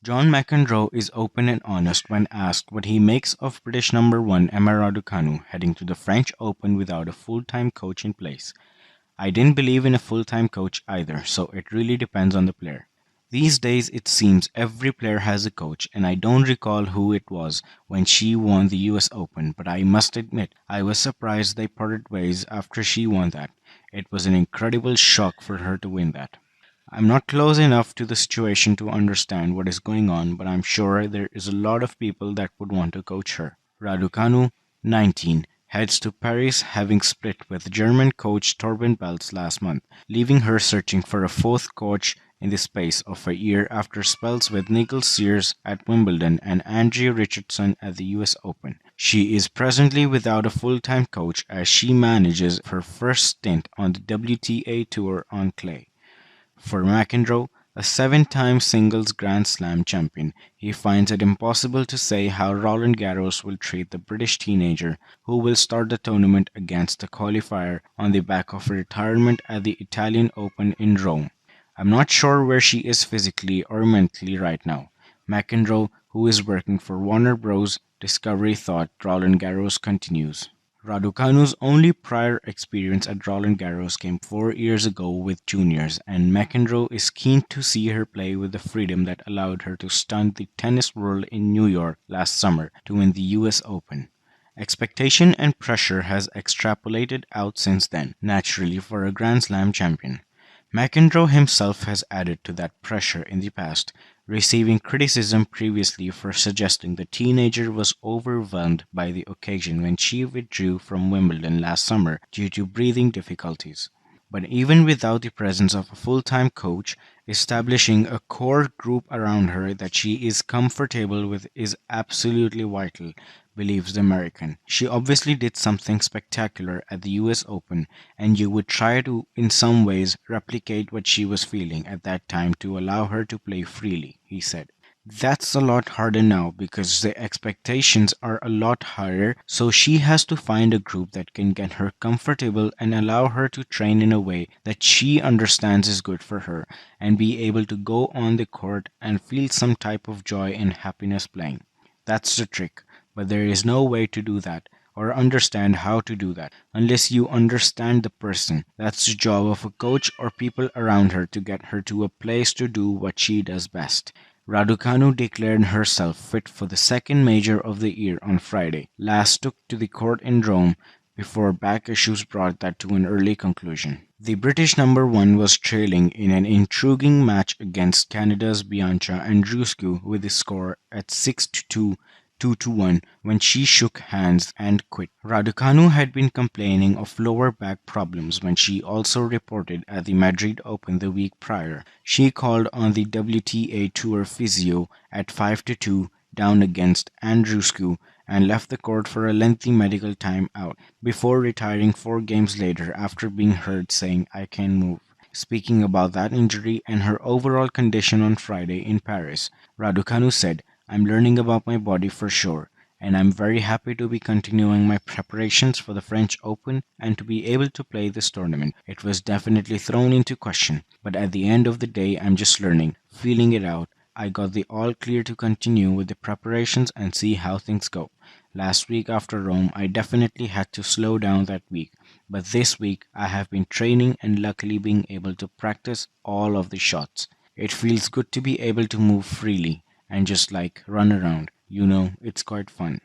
John McEnroe is open and honest when asked what he makes of British number one Emma Raducanu heading to the French Open without a full-time coach in place. I didn't believe in a full-time coach either, so it really depends on the player. These days it seems every player has a coach, and I don't recall who it was when she won the US Open, but I must admit I was surprised they parted ways after she won that. It was an incredible shock for her to win that. I'm not close enough to the situation to understand what is going on, but I'm sure there is a lot of people that would want to coach her. Raducanu, 19, heads to Paris having split with German coach Torben Beltz last month, leaving her searching for a fourth coach in the space of a year after spells with Nigel Sears at Wimbledon and Andrew Richardson at the US Open. She is presently without a full-time coach as she manages her first stint on the WTA Tour on clay. For McEnroe, a seven-time singles Grand Slam champion, he finds it impossible to say how Roland Garros will treat the British teenager who will start the tournament against the qualifier on the back of a retirement at the Italian Open in Rome. I'm not sure where she is physically or mentally right now. McEnroe, who is working for Warner Bros. Discovery thought Roland Garros continues. Raducanu's only prior experience at Roland Garros came 4 years ago with juniors, and McEnroe is keen to see her play with the freedom that allowed her to stunt the tennis world in New York last summer to win the US Open. Expectation and pressure has extrapolated out since then, naturally for a Grand Slam champion. McEnroe himself has added to that pressure in the past, receiving criticism previously for suggesting the teenager was overwhelmed by the occasion when she withdrew from Wimbledon last summer due to breathing difficulties. But even without the presence of a full-time coach, establishing a core group around her that she is comfortable with is absolutely vital, believes the American. She obviously did something spectacular at the US Open, and you would try to, in some ways, replicate what she was feeling at that time to allow her to play freely, he said. That's a lot harder now because the expectations are a lot higher, so she has to find a group that can get her comfortable and allow her to train in a way that she understands is good for her and be able to go on the court and feel some type of joy and happiness playing. That's the trick, but there is no way to do that or understand how to do that unless you understand the person. That's the job of a coach or people around her to get her to a place to do what she does best. Raducanu declared herself fit for the second major of the year on Friday, last took to the court in Rome before back issues brought that to an early conclusion. The British number one was trailing in an intriguing match against Canada's Bianca Andreescu with the score at 6-2, 2-1 when she shook hands and quit. Raducanu had been complaining of lower back problems when she also reported at the Madrid Open the week prior. She called on the WTA Tour physio at 5-2 down against Andreescu and left the court for a lengthy medical time out before retiring 4 games later after being heard saying, "I can move." Speaking about that injury and her overall condition on Friday in Paris, Raducanu said, "I'm learning about my body for sure, and I'm very happy to be continuing my preparations for the French Open and to be able to play this tournament. It was definitely thrown into question, but at the end of the day I'm just learning, feeling it out. I got the all clear to continue with the preparations and see how things go. Last week after Rome I definitely had to slow down that week, but this week I have been training and luckily being able to practice all of the shots. It feels good to be able to move freely and just like run around. It's quite fun."